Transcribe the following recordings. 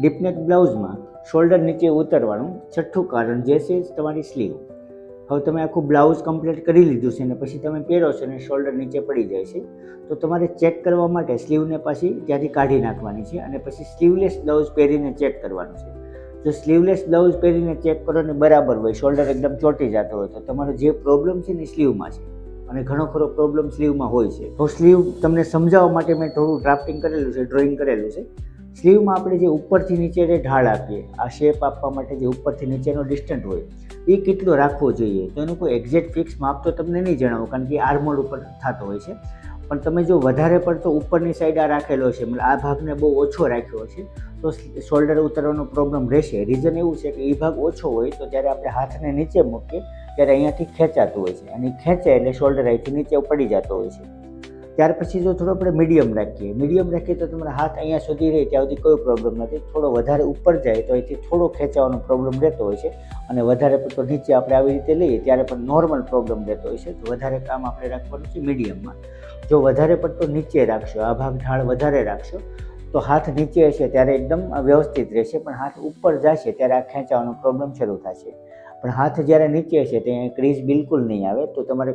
ડીપનેક બ્લાઉઝમાં shoulder નીચે ઉતરવાનું છઠ્ઠું કારણ જે છે તમારી સ્લીવ. હવે તમે આખું બ્લાઉઝ કમ્પ્લીટ કરી લીધું છે અને પછી તમે પહેરો છો અને શોલ્ડર નીચે પડી જાય છે, તો તમારે ચેક કરવા માટે સ્લીવને પાછી ત્યાંથી કાઢી નાખવાની છે અને પછી સ્લીવલેસ બ્લાઉઝ પહેરીને ચેક કરવાનું છે. જો સ્લીવલેસ બ્લાઉઝ પહેરીને ચેક કરો ને બરાબર હોય, શોલ્ડર એકદમ ચોંટી જતો હોય, તો તમારો જે પ્રોબ્લેમ છે ને સ્લીવમાં છે અને ઘણો ખરો પ્રોબ્લેમ સ્લીવમાં હોય છે. તો સ્લીવ તમને સમજાવવા માટે મેં થોડું ડ્રાફ્ટિંગ કરેલું છે, ડ્રોઈંગ કરેલું છે. સ્લીવમાં આપણે જે ઉપરથી નીચે ઢાળ આપીએ, આ શેપ આપવા માટે જે ઉપરથી નીચેનો ડિસ્ટન્સ હોય એ કેટલો રાખવો જોઈએ, તો એનું કોઈ એક્ઝેક્ટ ફિક્સ માપ તો તમને નહીં જણાવું, કારણ કે આર્મોડ ઉપર થતો હોય છે. પણ તમે જો વધારે પડતો ઉપરની સાઈડ આ રાખેલો છે, મતલબ આ ભાગને બહુ ઓછો રાખ્યો છે, તો શોલ્ડર ઉતરવાનો પ્રોબ્લેમ રહેશે. રીઝન એવું છે કે એ ભાગ ઓછો હોય તો જ્યારે આપણે હાથને નીચે મૂકીએ ત્યારે અહીંયાથી ખેંચાતું હોય છે અને ખેંચાય એટલે શોલ્ડર અહીંથી નીચે પડી જતો હોય છે. ત્યાર પછી જો થોડો આપણે મીડિયમ રાખીએ તો તમારા હાથ અહીંયા સુધી રહે ત્યાં સુધી કોઈ પ્રોબ્લેમ નથી. થોડો વધારે ઉપર જાય તો અહીંથી થોડો ખેંચાવાનો પ્રોબ્લેમ રહેતો હોય છે અને વધારે પડતો નીચે આપણે આવી રીતે લઈએ ત્યારે પણ નોર્મલ પ્રોબ્લેમ રહેતો હોય છે. તો વધારે કામ આપણે રાખવાનું છે મીડિયમમાં. જો વધારે પડતો નીચે રાખશો, આ ભાગ ઢાળ વધારે રાખશો, તો હાથ નીચે હશે ત્યારે એકદમ વ્યવસ્થિત રહેશે, પણ હાથ ઉપર જશે ત્યારે આ ખેંચાવાનો પ્રોબ્લેમ શરૂ થશે. પણ હાથ જ્યારે નીચે હશે ત્યાં ક્રીઝ બિલકુલ નહીં આવે. તો તમારે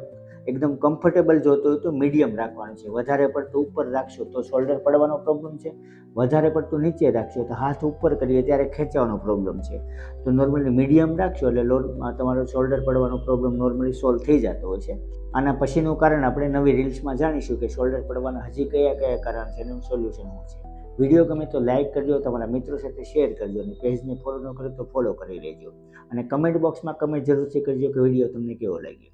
એકદમ કમ્ફર્ટેબલ જોતો હોય તો મીડિયમ રાખવાનું છે. વધારે પડતું ઉપર રાખશો તો શોલ્ડર પડવાનો પ્રોબ્લેમ છે, વધારે પડતું નીચે રાખશો તો હાથ ઉપર કરીએ ત્યારે ખેંચવાનો પ્રોબ્લેમ છે. તો નોર્મલી મીડિયમ રાખશો એટલે તમારો શોલ્ડર પડવાનો પ્રોબ્લેમ નોર્મલી સોલ્વ થઈ જતો હોય છે. આના પછીનું કારણ આપણે નવી રીલ્સમાં જાણીશું કે શોલ્ડર પડવાના હજી કયા કયા કારણ છે, એનું સોલ્યુશન શું છે. વિડીયો ગમે તો લાઇક કરજો, તમારા મિત્રો સાથે શેર કરજો અને પેજને ફોલો ન કરો તો ફોલો કરી લેજો અને કમેન્ટ બોક્સમાં કમેન્ટ જરૂરથી કરજો કે વિડીયો તમને કેવો લાગ્યો.